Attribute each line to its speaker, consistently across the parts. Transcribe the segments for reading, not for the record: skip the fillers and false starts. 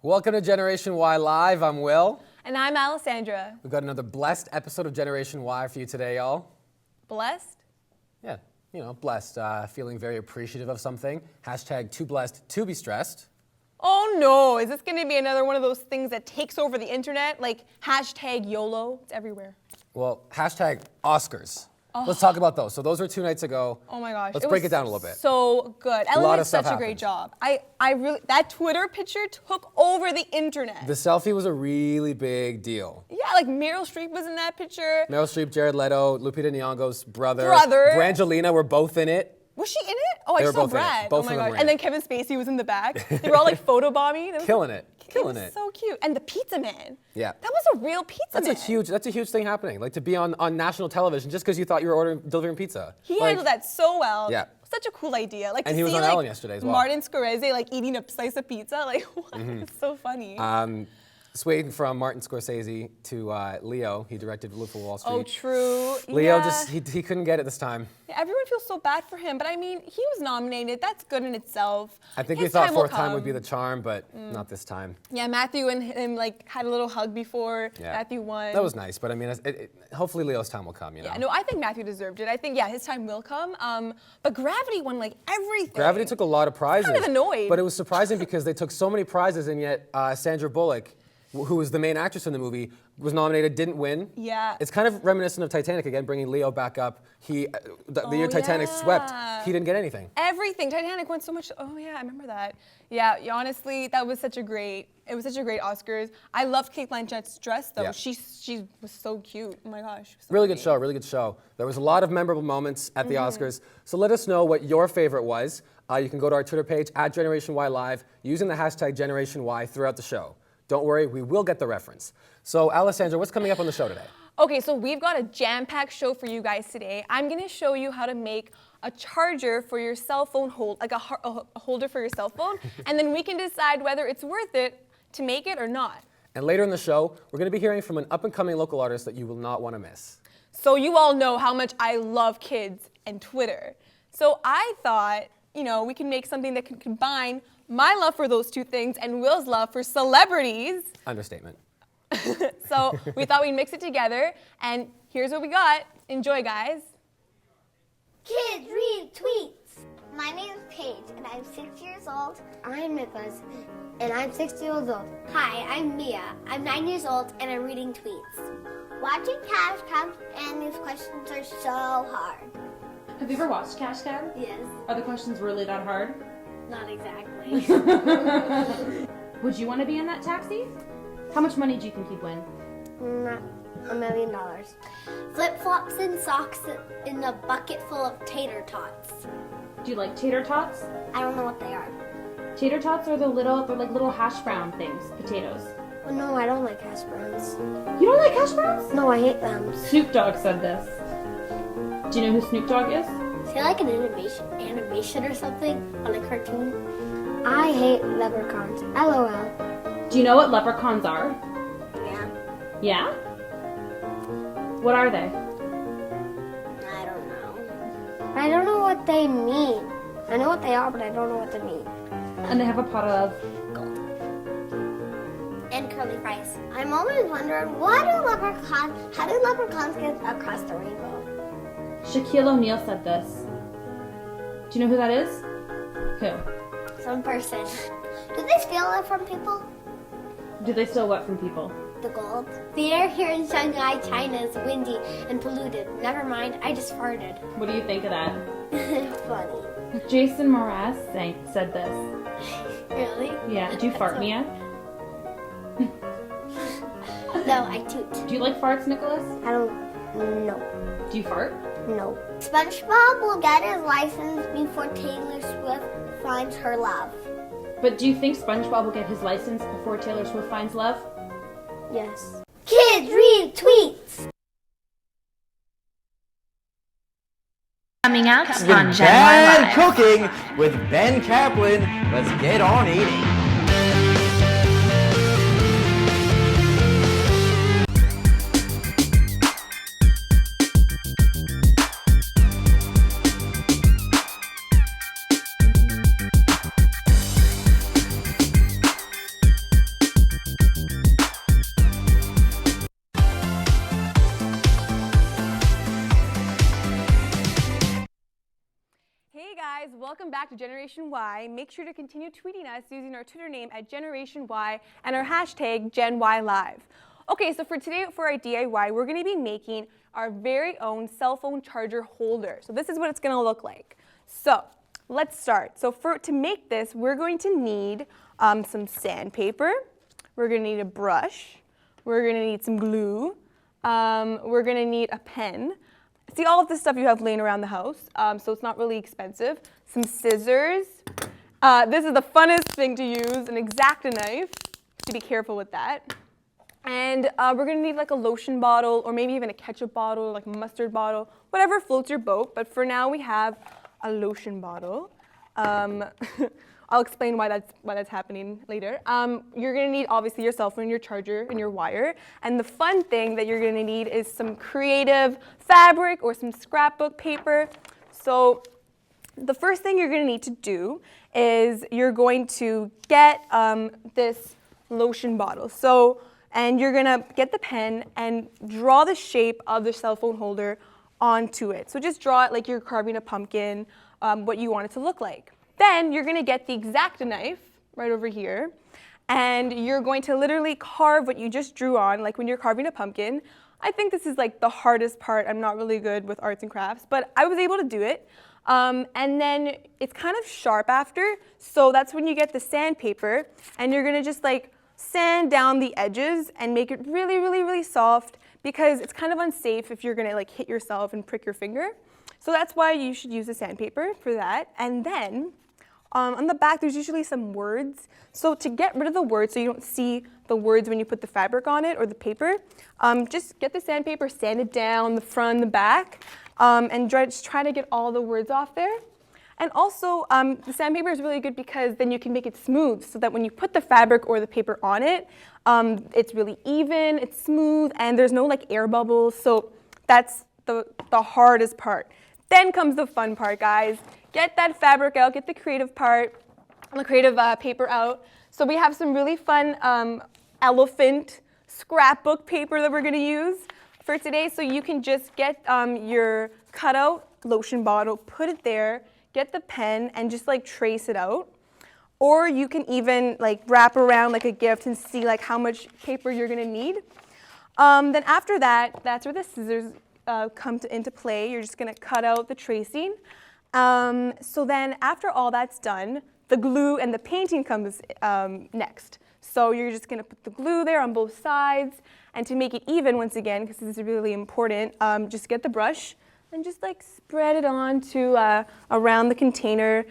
Speaker 1: Welcome to Generation Y Live. I'm Will.
Speaker 2: And I'm Alessandra.
Speaker 1: We've got another blessed episode of Generation Y for you today, y'all.
Speaker 2: Blessed?
Speaker 1: Yeah, blessed. Feeling very appreciative of something. Hashtag too blessed to be stressed.
Speaker 2: Oh no, is this gonna be another one of those things that takes over the internet? Like hashtag YOLO, it's everywhere.
Speaker 1: Well, hashtag Oscars. Let's talk about those. So those were 2 nights ago.
Speaker 2: Oh my gosh.
Speaker 1: Let's break it down a little bit.
Speaker 2: So good. Ellen
Speaker 1: lot
Speaker 2: did
Speaker 1: of stuff
Speaker 2: such a great
Speaker 1: happened.
Speaker 2: job. I really, that Twitter picture took over the internet.
Speaker 1: The selfie was a really big deal.
Speaker 2: Yeah, like Meryl Streep was in that picture.
Speaker 1: Meryl Streep, Jared Leto, Lupita Nyong'o's brother. Brangelina were both in it.
Speaker 2: Was she in it? Oh,
Speaker 1: They
Speaker 2: I
Speaker 1: were
Speaker 2: saw
Speaker 1: both in it.
Speaker 2: Brad.
Speaker 1: Both
Speaker 2: Oh my
Speaker 1: of them
Speaker 2: gosh.
Speaker 1: were in
Speaker 2: And then
Speaker 1: it.
Speaker 2: Kevin Spacey was in the back. They were all like photobombing.
Speaker 1: Killing it. Killing
Speaker 2: It
Speaker 1: it.
Speaker 2: was so cute. And the pizza man.
Speaker 1: Yeah.
Speaker 2: That was a real pizza man.
Speaker 1: That's a huge thing happening. Like to be on national television just because you thought you were delivering pizza.
Speaker 2: He handled that so well.
Speaker 1: Yeah.
Speaker 2: Such a cool idea. Like
Speaker 1: And
Speaker 2: to
Speaker 1: he was
Speaker 2: see,
Speaker 1: on
Speaker 2: like,
Speaker 1: Ellen yesterday as well.
Speaker 2: Martin Scorsese like eating a slice of pizza. Like what? It's so funny.
Speaker 1: Swaying from Martin Scorsese to Leo, he directed Wolf of Wall Street.
Speaker 2: Oh, true.
Speaker 1: Leo
Speaker 2: Yeah.
Speaker 1: he couldn't get it this time.
Speaker 2: Yeah, everyone feels so bad for him, but I mean, he was nominated. That's good in itself.
Speaker 1: I think
Speaker 2: His
Speaker 1: we thought
Speaker 2: time will
Speaker 1: fourth time would
Speaker 2: come.
Speaker 1: be the charm, but not this time.
Speaker 2: Yeah, Matthew and him like had a little hug before
Speaker 1: Yeah.
Speaker 2: Matthew won.
Speaker 1: That was nice, but I mean, hopefully Leo's time will come.
Speaker 2: Yeah, no, I think Matthew deserved it. I think his time will come. But Gravity won like everything.
Speaker 1: Gravity took a lot of prizes.
Speaker 2: kind of annoyed.
Speaker 1: But it was surprising because they took so many prizes, and yet Sandra Bullock, who was the main actress in the movie, was nominated, didn't win.
Speaker 2: Yeah.
Speaker 1: It's kind of reminiscent of Titanic again, bringing Leo back up. The year Titanic swept, he didn't get anything.
Speaker 2: Everything. Titanic won so much. Oh yeah, I remember that. Yeah, honestly, it was such a great Oscars. I loved Kate Blanchett's dress though.
Speaker 1: Yeah.
Speaker 2: She was so cute. Oh my gosh. So
Speaker 1: Really good
Speaker 2: pretty.
Speaker 1: show, really good show. There was a lot of memorable moments at the Oscars. So let us know what your favorite was. You can go to our Twitter page, @GenerationYLive, using the hashtag GenerationY throughout the show. Don't worry, we will get the reference. So Alessandra, what's coming up on the show today?
Speaker 2: Okay, so we've got a jam-packed show for you guys today. I'm gonna show you how to make a charger for your cell phone like a holder for your cell phone, and then we can decide whether it's worth it to make it or not.
Speaker 1: And later in the show, we're going to be hearing from an up-and-coming local artist that you will not want to miss.
Speaker 2: So you all know how much I love kids and Twitter. So I thought, we can make something that can combine my love for those two things and Will's love for celebrities.
Speaker 1: Understatement.
Speaker 2: So we thought we'd mix it together, and here's what we got. Enjoy, guys.
Speaker 3: Kids read tweets. My name is Paige, and I'm 6 years old. I'm Nicholas, and I'm 6 years old. Hi, I'm Mia. I'm 9 years old, and I'm reading tweets. Watching Cash Cab, and these questions are so hard.
Speaker 4: Have you ever watched Cash Cab?
Speaker 3: Yes,
Speaker 4: Are the questions really that hard?
Speaker 3: not exactly.
Speaker 4: Would you want to be in that taxi? How much money do you think you'd win?
Speaker 3: Not $1 million. Flip-flops and socks in a bucket full of tater tots.
Speaker 4: Do you like tater tots?
Speaker 3: I don't know what they are.
Speaker 4: Tater tots are they're like little hash brown things, potatoes.
Speaker 3: Oh, no, I don't like hash browns.
Speaker 4: You don't like hash browns?
Speaker 3: No, I hate them.
Speaker 4: Snoop Dogg said this. Do you know who Snoop Dogg is?
Speaker 3: Is it like an animation or something on a cartoon? I hate leprechauns. LOL.
Speaker 4: Do you know what leprechauns are?
Speaker 3: Yeah,
Speaker 4: Yeah? What are they?
Speaker 3: I don't know. I don't know what they mean. I know what they are, but I don't know what they mean.
Speaker 4: And they have a pot of...
Speaker 3: Gold. And curly fries. I'm always wondering, how do leprechauns get across the rainbow?
Speaker 4: Shaquille O'Neal said this. Do you know who that is? Who?
Speaker 3: Some person. Do they steal it from people?
Speaker 4: Do they steal what from people?
Speaker 3: The gold. The air here in Shanghai, China is windy and polluted. Never mind, I just farted.
Speaker 4: What do you think of that?
Speaker 3: Funny.
Speaker 4: Jason Mraz said this.
Speaker 3: Really?
Speaker 4: Yeah. Did you fart, Mia?
Speaker 3: No, I toot.
Speaker 4: Do you like farts, Nicholas?
Speaker 3: I don't know.
Speaker 4: Do you fart?
Speaker 3: No. SpongeBob will get his license before Taylor Swift finds her love.
Speaker 4: But do you think SpongeBob will get his license before Taylor Swift finds love?
Speaker 3: Yes. Kids read tweets.
Speaker 5: Coming out
Speaker 6: It's
Speaker 5: on
Speaker 6: been
Speaker 5: Gen
Speaker 6: bad
Speaker 5: Y Live.
Speaker 6: cooking with Ben Kaplan. Let's get on eating.
Speaker 2: welcome back to Generation Y. Make sure to continue tweeting us using our Twitter name at Generation Y and our hashtag GenYLive. Okay, so for today, for our DIY, we're going to be making our very own cell phone charger holder. So this is what it's going to look like. So let's start. So to make this, we're going to need some sandpaper. We're going to need a brush. We're going to need some glue. We're going to need a pen. See, all of this stuff you have laying around the house, so it's not really expensive. Some scissors. This is the funnest thing to use, an X-Acto knife. So be careful with that. And we're gonna need like a lotion bottle, or maybe even a ketchup bottle, like a mustard bottle, whatever floats your boat. But for now, we have a lotion bottle. I'll explain why that's happening later. You're gonna need obviously your cell phone, your charger, and your wire. And the fun thing that you're gonna need is some creative fabric or some scrapbook paper. So the first thing you're gonna need to do is you're going to get this lotion bottle. And you're gonna get the pen and draw the shape of the cell phone holder onto it. So just draw it like you're carving a pumpkin, what you want it to look like. Then you're gonna get the X-Acto knife right over here, and you're going to literally carve what you just drew on, like when you're carving a pumpkin. I think this is like the hardest part. I'm not really good with arts and crafts, but I was able to do it. And then it's kind of sharp after, so that's when you get the sandpaper, and you're gonna just like sand down the edges and make it really, really, really soft, because it's kind of unsafe if you're gonna like hit yourself and prick your finger. So that's why you should use the sandpaper for that. And then on the back, there's usually some words. So to get rid of the words, so you don't see the words when you put the fabric on it or the paper, just get the sandpaper, sand it down the front and the back, and just try to get all the words off there. And also, the sandpaper is really good because then you can make it smooth, so that when you put the fabric or the paper on it, it's really even, it's smooth, and there's no like air bubbles. So that's the hardest part. Then comes the fun part, guys. Get that fabric out, get the creative part, the creative paper out. So we have some really fun elephant scrapbook paper that we're gonna use for today. So you can just get your cutout lotion bottle, put it there, get the pen, and just like trace it out. Or you can even like wrap around like a gift and see like how much paper you're gonna need. Then after that, that's where the scissors come into play. You're just gonna cut out the tracing. So then after all that's done, the glue and the painting comes next. So you're just gonna put the glue there on both sides, and to make it even, once again, because this is really important, just get the brush and just like spread it on to around the container,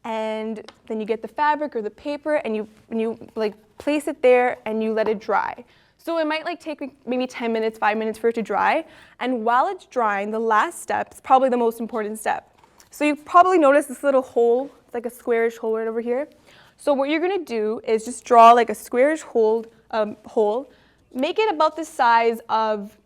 Speaker 2: and then you get the fabric or the paper, and you like place it there and you let it dry. So it might like take maybe 10 minutes, 5 minutes for it to dry. And while it's drying, the last step is probably the most important step. So you probably notice this little hole, it's like a squarish hole right over here. So what you're gonna do is just draw like a squarish hole, make it about the size of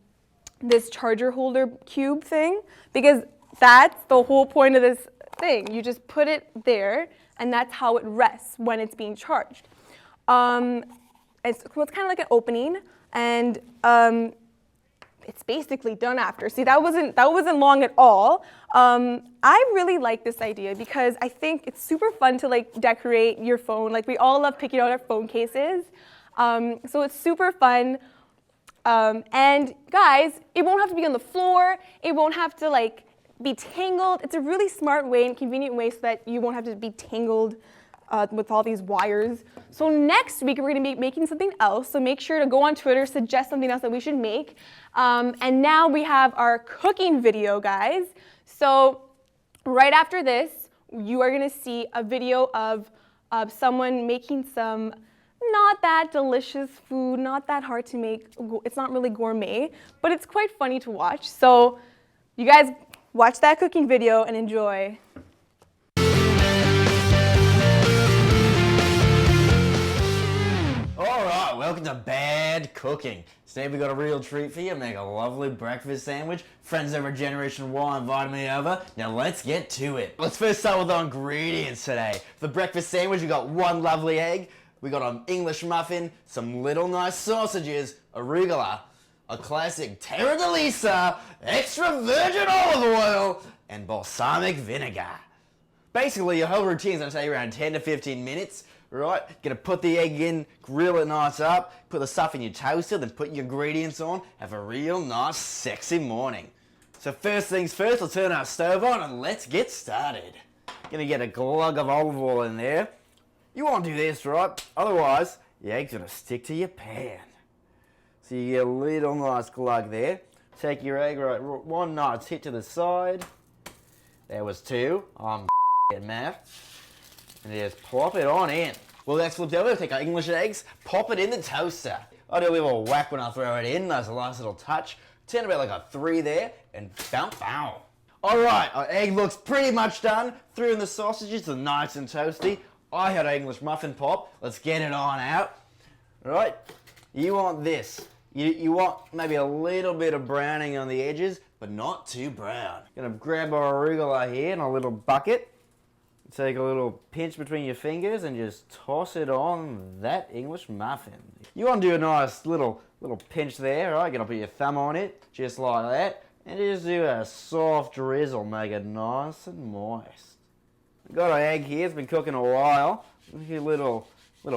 Speaker 2: this charger holder cube thing, because that's the whole point of this thing. You just put it there, and that's how it rests when it's being charged. It's kind of like an opening, and it's basically done after. See, that wasn't long at all. I really like this idea because I think it's super fun to like decorate your phone. Like we all love picking out our phone cases, so it's super fun. And guys, it won't have to be on the floor. It won't have to like be tangled. It's a really smart way and convenient way so that you won't have to be tangled with all these wires. So next week, we're gonna be making something else. So make sure to go on Twitter, suggest something else that we should make. And now we have our cooking video, guys. So right after this, you are gonna see a video of someone making some not that delicious food, not that hard to make. It's not really gourmet, but it's quite funny to watch. So you guys watch that cooking video and enjoy.
Speaker 6: Alright, welcome to Bad Cooking. Today we got a real treat for you. Make a lovely breakfast sandwich. Friends over at Generation Y invited me over. Now let's get to it. Let's first start with the ingredients today. For the breakfast sandwich, we got one lovely egg. We got an English muffin, some little nice sausages, arugula, a classic terra de lisa, extra virgin olive oil, and balsamic vinegar. Basically, your whole routine is going to take around 10 to 15 minutes, right? Gonna put the egg in, grill it nice up, put the stuff in your toaster, then put your ingredients on, have a real nice, sexy morning. So first things first, let's turn our stove on and let's get started. Gonna get a glug of olive oil in there. You want to do this, right? Otherwise, your egg's gonna stick to your pan. So you get a little nice glug there. Take your egg, right, one nice hit to the side. There was two. I'm at math. And just plop it on in. Well, next flipped over, take our English eggs, pop it in the toaster. I do a little whack when I throw it in. That's a nice little touch. Turn about like a 3 there, and bow, bow. All right, our egg looks pretty much done. Threw in the sausages, they're nice and toasty. I had an English muffin pop. Let's get it on out. All right, you want this. You want maybe a little bit of browning on the edges, but not too brown. Gonna grab our arugula here in a little bucket. Take a little pinch between your fingers and just toss it on that English muffin. You want to do a nice little pinch there, right? Gonna put your thumb on it, just like that, and just do a soft drizzle, make it nice and moist. Got our egg here, it's been cooking a while. A little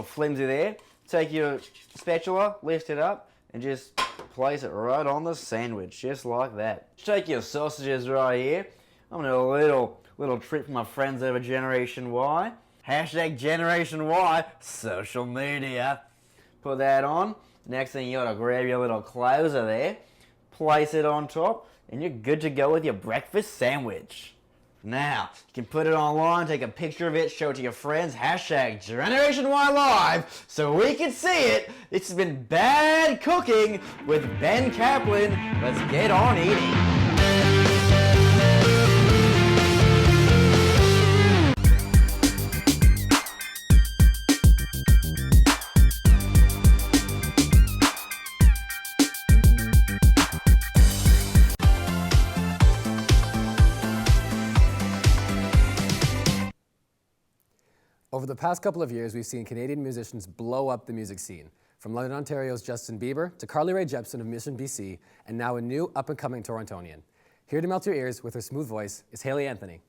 Speaker 6: flimsy there. Take your spatula, lift it up, and just place it right on the sandwich, just like that. Take your sausages right here. I'm gonna do a little trick for my friends over Generation Y. Hashtag Generation Y, social media. Put that on. Next thing you gotta grab your little closer there, place it on top, and you're good to go with your breakfast sandwich. Now, you can put it online, take a picture of it, show it to your friends, hashtag Generation Y Live, so we can see it. This has been Bad Cooking with Ben Kaplan. Let's get on eating.
Speaker 1: Over the past couple of years, we've seen Canadian musicians blow up the music scene. From London, Ontario's Justin Bieber to Carly Rae Jepsen of Mission BC, and now a new up-and-coming Torontonian. Here to melt your ears with her smooth voice is Haley Anthony.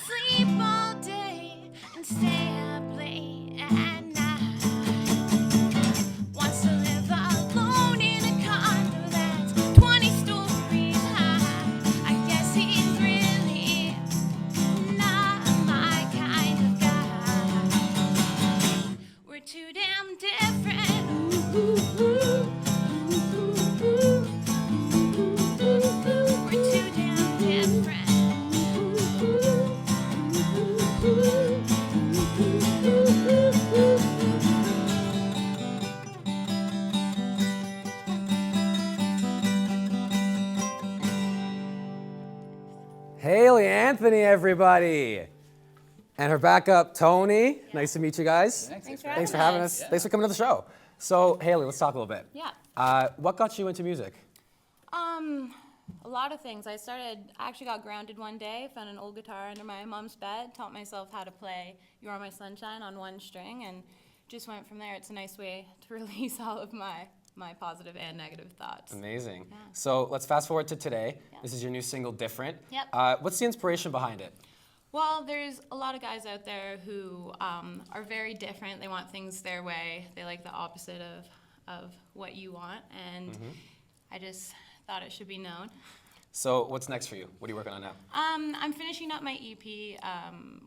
Speaker 7: sleep all day and stay up late at night. Wants to live alone in a condo that's 20 stories high. I guess he's really not my kind of guy. We're too damn different. We're too damn different.
Speaker 1: Haley Anthony, everybody. And her backup, Tony. Nice to meet you guys. Thanks for having us. Thanks for coming to the show. So, Haley, let's talk a little bit.
Speaker 8: Yeah.
Speaker 1: What got you into music?
Speaker 8: A lot of things. I actually got grounded one day, found an old guitar under my mom's bed, taught myself how to play You Are My Sunshine on one string, and just went from there. It's a nice way to release all of my positive and negative thoughts.
Speaker 1: Amazing.
Speaker 8: Yeah.
Speaker 1: So let's fast forward to today.
Speaker 8: Yeah.
Speaker 1: This is your new single, Different.
Speaker 8: Yep.
Speaker 1: What's the inspiration behind it?
Speaker 8: Well, there's a lot of guys out there who are very different. They want things their way. They like the opposite of what you want, and I just thought it should be known.
Speaker 1: So what's next for you? What are you working on now?
Speaker 8: I'm finishing up my EP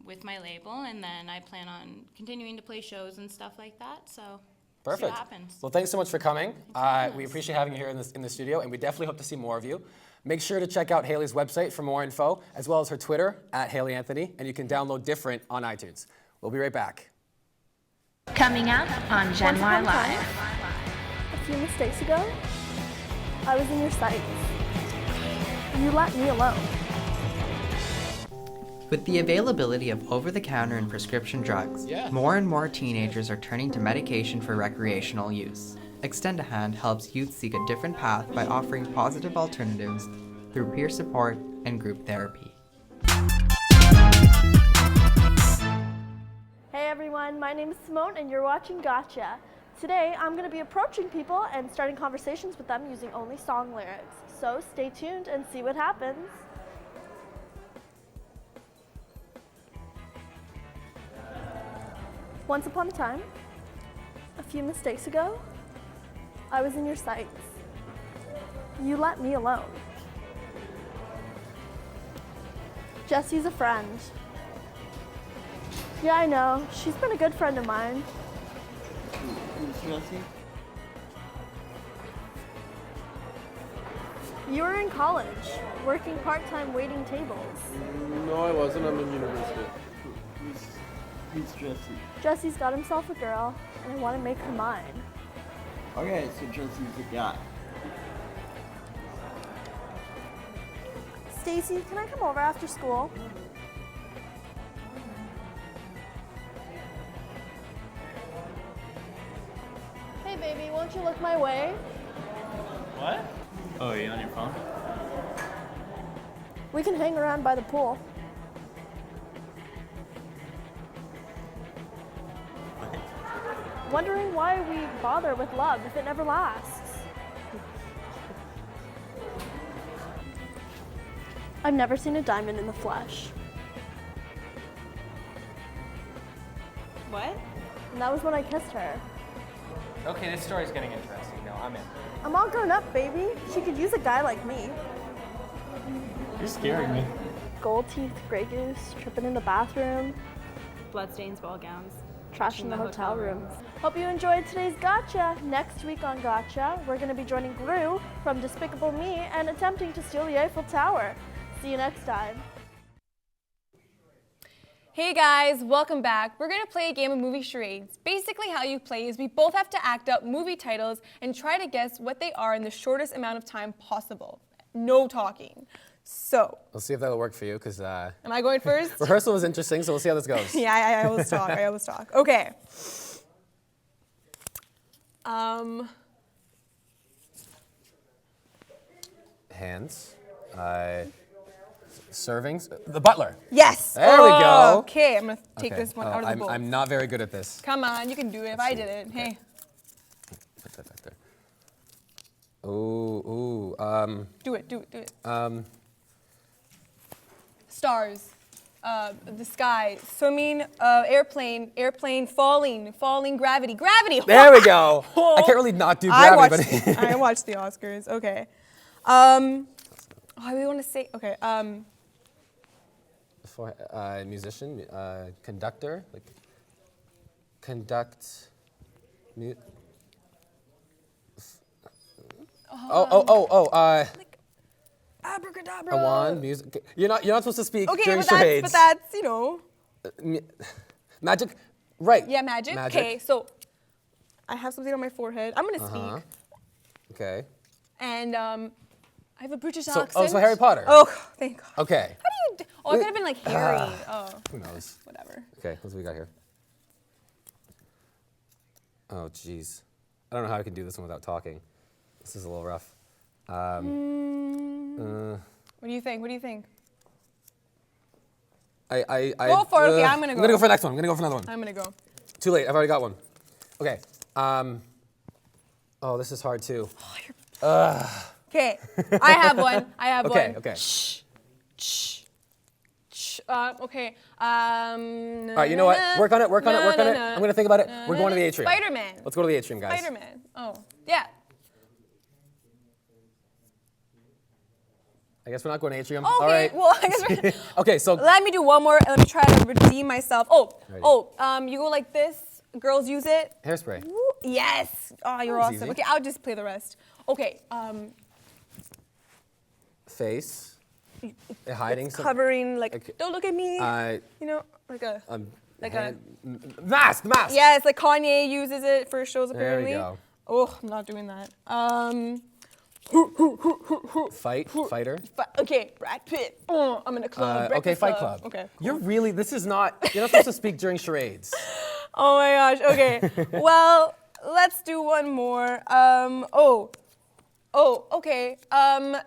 Speaker 8: with my label, and then I plan on continuing to play shows and stuff like that. So see
Speaker 1: Perfect.
Speaker 8: what happens.
Speaker 1: Well, thanks so much for coming.
Speaker 8: for having
Speaker 1: We
Speaker 8: us.
Speaker 1: appreciate having you here in the studio, and we definitely hope to see more of you. Make sure to check out Haley's website for more info, as well as her Twitter, @HaleyAnthony, and you can download Different on iTunes. We'll be right back.
Speaker 5: Coming up on Gen Y Live.
Speaker 9: A few mistakes ago, I was in your sights. You let me alone.
Speaker 10: With the availability of over-the-counter and prescription drugs, more and more teenagers are turning to medication for recreational use. Extend a Hand helps youth seek a different path by offering positive alternatives through peer support and group therapy.
Speaker 9: Hey everyone, my name is Simone and you're watching Gotcha. Today I'm going to be approaching people and starting conversations with them using only song lyrics. So stay tuned and see what happens. Once upon a time, a few mistakes ago, I was in your sights. You let me alone. Jessie's a friend. Yeah, I know. She's been a good friend of mine.
Speaker 11: Who's Jessie?
Speaker 9: You were in college, working part-time waiting tables.
Speaker 11: No, I wasn't. I'm in university. Who's Jessie?
Speaker 9: Jesse's got himself a girl, and I want to make her mine.
Speaker 11: Okay, so Jessie's a guy.
Speaker 9: Stacy, can I come over after school? Hey baby, won't you look my way?
Speaker 12: What? Oh, are you on your phone?
Speaker 9: We can hang around by the pool. Wondering why we bother with love if it never lasts. I've never seen a diamond in the flesh.
Speaker 8: What?
Speaker 9: And that was when I kissed her.
Speaker 12: Okay, this story's getting interesting. No, I'm in.
Speaker 9: I'm all grown up, baby. She could use a guy like me.
Speaker 12: You're scaring me.
Speaker 9: Gold teeth, Grey Goose, tripping in the bathroom,
Speaker 8: Bloodstains, ball gowns.
Speaker 9: trash in the hotel room. Hope you enjoyed today's Gotcha. Next week on Gotcha, we're going to be joining Gru from Despicable Me and attempting to steal the Eiffel Tower. See you next time.
Speaker 2: Hey guys, welcome back. We're gonna play a game of movie charades. Basically how you play is we both have to act out movie titles and try to guess what they are in the shortest amount of time possible. No talking. So,
Speaker 1: We'll see if that'll work for you, because
Speaker 2: am I going first?
Speaker 1: rehearsal was interesting, so we'll see how this goes.
Speaker 2: Yeah, I always talk, I always talk. Okay.
Speaker 1: Hands. Servings. The butler.
Speaker 2: Yes!
Speaker 1: There we go.
Speaker 2: Okay, I'm gonna take
Speaker 1: Okay.
Speaker 2: this one
Speaker 1: Oh,
Speaker 2: out of the bowl.
Speaker 1: I'm not very good at this.
Speaker 2: Come on, you can do it if I did it. Hey,
Speaker 1: Put that back there. Ooh,
Speaker 2: do it. Stars. the sky, swimming, airplane, falling, gravity.
Speaker 1: There we go. I can't really not do gravity, but
Speaker 2: I watched the Oscars. Okay. I really want to say. Okay.
Speaker 1: For musician, conductor, like conduct.
Speaker 2: Abracadabra.
Speaker 1: A wand, music. You're not supposed to speak
Speaker 2: Okay,
Speaker 1: during
Speaker 2: but
Speaker 1: charades.
Speaker 2: that's you know.
Speaker 1: Magic, right?
Speaker 2: Yeah, magic. Okay, so I have something on my forehead. I'm gonna speak.
Speaker 1: Okay.
Speaker 2: And I have a British
Speaker 1: So,
Speaker 2: accent.
Speaker 1: so Harry Potter.
Speaker 2: Oh, thank God.
Speaker 1: Okay.
Speaker 2: How do you? Oh, I could have been like Harry. Oh,
Speaker 1: Who knows?
Speaker 2: whatever.
Speaker 1: Okay, what do we got here? Oh, jeez. I don't know how I can do this one without talking. This is a little rough.
Speaker 2: What do you think? What do you think? Go for it. Okay, I'm gonna go.
Speaker 1: I'm gonna go for the next one. I'm gonna go for another one.
Speaker 2: I'm gonna go.
Speaker 1: Too late. I've already got one. Okay. Oh, this is hard too.
Speaker 2: Okay, I have one. I have
Speaker 1: Okay.
Speaker 2: one.
Speaker 1: Okay.
Speaker 2: Okay.
Speaker 1: All right. You know what? Work on it. Work on it. Work on it. I'm gonna think about it. We're going to the atrium.
Speaker 2: Spider-Man.
Speaker 1: Let's go to the atrium, guys.
Speaker 2: Spider-Man. Oh, yeah.
Speaker 1: I guess we're not going to atrium.
Speaker 2: Okay.
Speaker 1: All right.
Speaker 2: Well, I guess we're.
Speaker 1: Okay. So.
Speaker 2: Let me do one more. And let me try to redeem myself.
Speaker 1: Alrighty.
Speaker 2: You go like this. Girls use it.
Speaker 1: Hairspray.
Speaker 2: Woo, yes. Oh, you're
Speaker 1: That was
Speaker 2: awesome.
Speaker 1: easy.
Speaker 2: Okay, I'll just play the rest. Okay.
Speaker 1: Face. Hiding. some-
Speaker 2: Covering like.
Speaker 1: Okay.
Speaker 2: Don't look at me. You know, like a.
Speaker 1: Mask. The mask.
Speaker 2: Yes, like Kanye uses it for shows
Speaker 1: There
Speaker 2: apparently.
Speaker 1: we go.
Speaker 2: Oh, I'm not doing that.
Speaker 1: Fighter.
Speaker 2: Okay, Brad Pitt. Oh, I'm in a club.
Speaker 1: Okay,
Speaker 2: Breakfast
Speaker 1: Fight Club.
Speaker 2: Okay.
Speaker 1: You're really. This is not. You're not supposed to speak during charades.
Speaker 2: Oh my gosh. Okay. Well, let's do one more. Okay.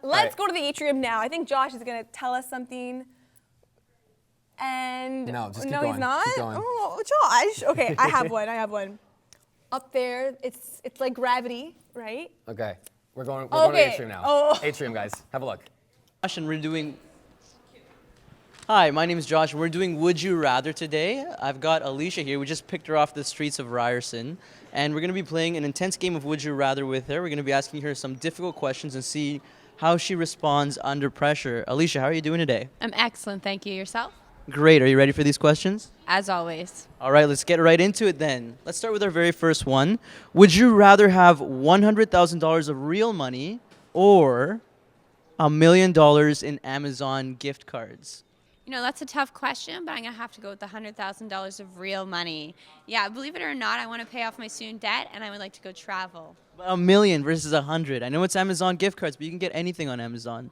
Speaker 2: Let's go to the atrium now. I think Josh is gonna tell us something. And
Speaker 1: No, just keep
Speaker 2: no,
Speaker 1: going.
Speaker 2: he's not.
Speaker 1: Keep going.
Speaker 2: Oh, Josh. Okay, I have one. Up there, it's like gravity, right?
Speaker 1: Okay. We're going to the atrium now.
Speaker 2: Oh.
Speaker 1: Atrium, guys. Have a look.
Speaker 13: Josh, and we're doing. Hi, my name is Josh. We're doing Would You Rather today. I've got Alicia here. We just picked her off the streets of Ryerson, and we're going to be playing an intense game of Would You Rather with her. We're going to be asking her some difficult questions and see how she responds under pressure. Alicia, how are you doing today?
Speaker 8: I'm excellent, thank you. Yourself?
Speaker 13: Great. Are you ready for these questions?
Speaker 8: As always.
Speaker 13: All right, let's get right into it then. Let's start with our very first one. Would you rather have $100,000 of real money or $1 million in Amazon gift cards?
Speaker 14: You know, that's a tough question, but I'm going to have to go with the $100,000 of real money. Yeah, believe it or not, I want to pay off my student debt, and I would like to go travel.
Speaker 13: $1 million versus 100. I know it's Amazon gift cards, but you can get anything on Amazon.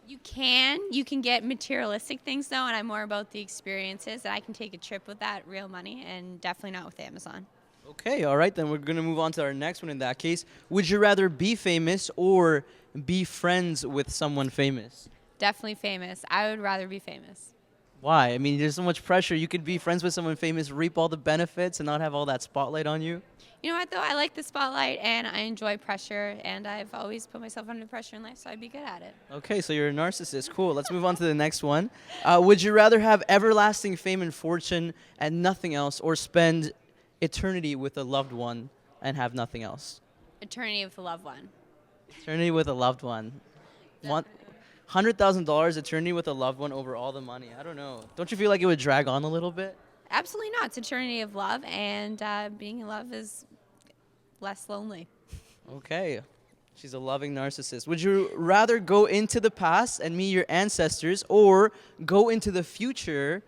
Speaker 14: You can get materialistic things, though, and I'm more about the experiences, that I can take a trip with that real money, and definitely not with Amazon.
Speaker 13: Okay, all right, then we're going to move on to our next one in that case. Would you rather be famous or be friends with someone famous?
Speaker 14: Definitely famous. I would rather be famous.
Speaker 13: Why? I mean, there's so much pressure. You could be friends with someone famous, reap all the benefits, and not have all that spotlight on you.
Speaker 14: You know what, though? I like the spotlight, and I enjoy pressure, and I've always put myself under pressure in life, so I'd be good at it.
Speaker 13: Okay, so you're a narcissist. Cool. Let's move on to the next one. Would you rather have everlasting fame and fortune and nothing else, or spend eternity with a loved one and have nothing else?
Speaker 14: Eternity with a loved one.
Speaker 13: Eternity with a loved one. Want $100,000 eternity with a loved one over all the money. I don't know. Don't you feel like it would drag on a little bit?
Speaker 14: Absolutely not. It's eternity of love, and being in love is less lonely.
Speaker 13: Okay. She's a loving narcissist. Would you rather go into the past and meet your ancestors or go into the future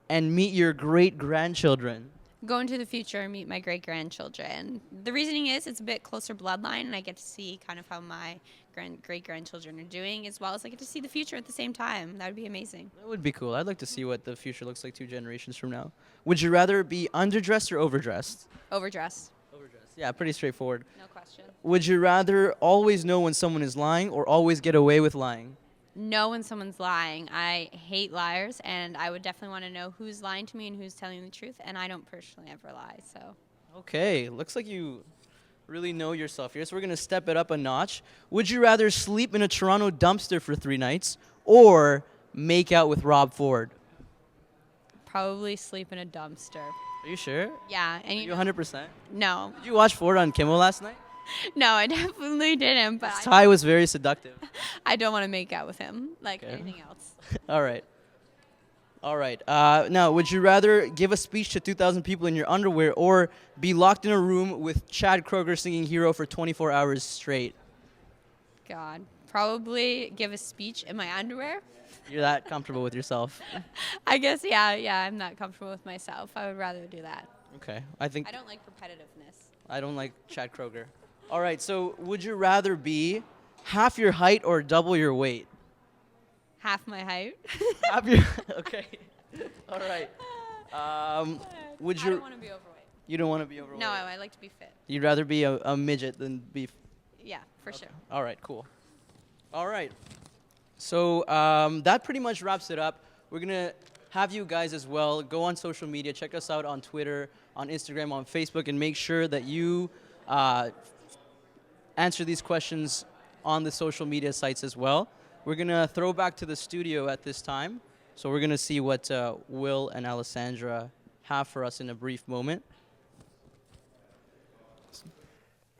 Speaker 13: and meet your great-grandchildren?
Speaker 14: Go into the future and meet my great-grandchildren. The reasoning is it's a bit closer bloodline, and I get to see kind of how my great-grandchildren are doing, as well as I get to see the future at the same time. That would be amazing.
Speaker 13: That would be cool. I'd like to see what the future looks like 2 generations from now. Would you rather be underdressed or overdressed?
Speaker 14: Overdress.
Speaker 13: Yeah, pretty straightforward.
Speaker 14: No question.
Speaker 13: Would you rather always know when someone is lying or always get away with lying?
Speaker 14: Know when someone's lying. I hate liars, and I would definitely want to know who's lying to me and who's telling the truth, and I don't personally ever lie, so.
Speaker 13: Okay, looks like you really know yourself here, so we're going to step it up a notch. Would you rather sleep in a Toronto dumpster for 3 nights or make out with Rob Ford?
Speaker 14: probably sleep in a dumpster.
Speaker 13: Are you sure?
Speaker 14: Yeah, and
Speaker 13: You 100%?
Speaker 14: No.
Speaker 13: Did you watch Ford on Kimmel last night?
Speaker 14: No, I definitely didn't. But
Speaker 13: Ty was very seductive.
Speaker 14: I don't want to make out with him like anything else.
Speaker 13: All right. All right. Now, would you rather give a speech to 2,000 people in your underwear or be locked in a room with Chad Kroeger singing Hero for 24 hours straight?
Speaker 14: God, probably give a speech in my underwear.
Speaker 13: You're that comfortable with yourself.
Speaker 14: I guess, yeah, I'm not comfortable with myself. I would rather do that.
Speaker 13: Okay. I think
Speaker 14: I don't like repetitiveness.
Speaker 13: I don't like Chad Kroeger. All right. So, would you rather be half your height or double your weight?
Speaker 14: Half my height.
Speaker 13: Half your. Okay. All right. Would you?
Speaker 14: I don't want to be overweight.
Speaker 13: You don't want to be overweight.
Speaker 14: No, I like to be fit.
Speaker 13: You'd rather be a midget than be.
Speaker 14: Yeah, for sure.
Speaker 13: All right. Cool. All right. So that pretty much wraps it up. We're gonna have you guys as well go on social media, check us out on Twitter, on Instagram, on Facebook, and make sure that you answer these questions on the social media sites as well. We're gonna throw back to the studio at this time. So we're gonna see what Will and Alessandra have for us in a brief moment.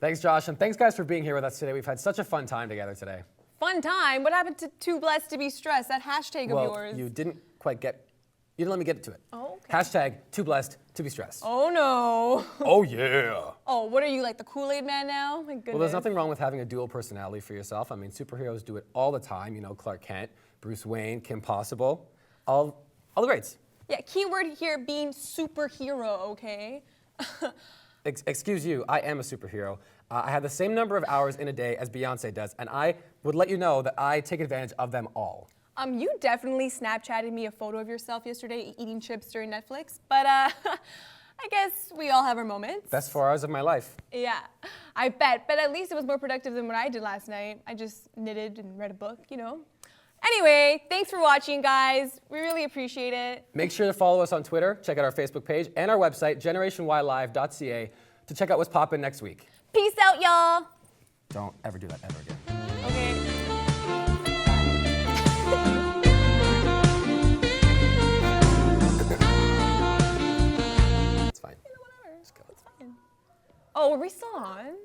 Speaker 1: Thanks, Josh, and thanks, guys, for being here with us today. We've had such a fun time together today.
Speaker 2: Fun time? What happened to too blessed to be stressed? That hashtag
Speaker 1: Well,
Speaker 2: of yours.
Speaker 1: you didn't quite get. You didn't let me get to it.
Speaker 2: Oh, okay.
Speaker 1: Hashtag too blessed to be stressed.
Speaker 2: Oh no.
Speaker 1: Oh yeah.
Speaker 2: Oh, what are you, like the Kool-Aid man now? My goodness.
Speaker 1: Well, there's nothing wrong with having a dual personality for yourself. I mean, superheroes do it all the time. You know, Clark Kent, Bruce Wayne, Kim Possible, all the greats.
Speaker 2: Yeah, keyword here being superhero, okay?
Speaker 1: Excuse you, I am a superhero. I have the same number of hours in a day as Beyonce does, and I would let you know that I take advantage of them all.
Speaker 2: You definitely Snapchatted me a photo of yourself yesterday eating chips during Netflix, but I guess we all have our moments.
Speaker 1: Best 4 hours of my life.
Speaker 2: Yeah, I bet, but at least it was more productive than what I did last night. I just knitted and read a book, you know. Anyway, thanks for watching, guys. We really appreciate it.
Speaker 1: Make sure to follow us on Twitter, check out our Facebook page, and our website, GenerationYLive.ca, to check out what's poppin' next week.
Speaker 2: Peace out, y'all.
Speaker 1: Don't ever do that ever again.
Speaker 2: Okay.
Speaker 1: It's fine.
Speaker 2: It's fine. Oh, are we still on?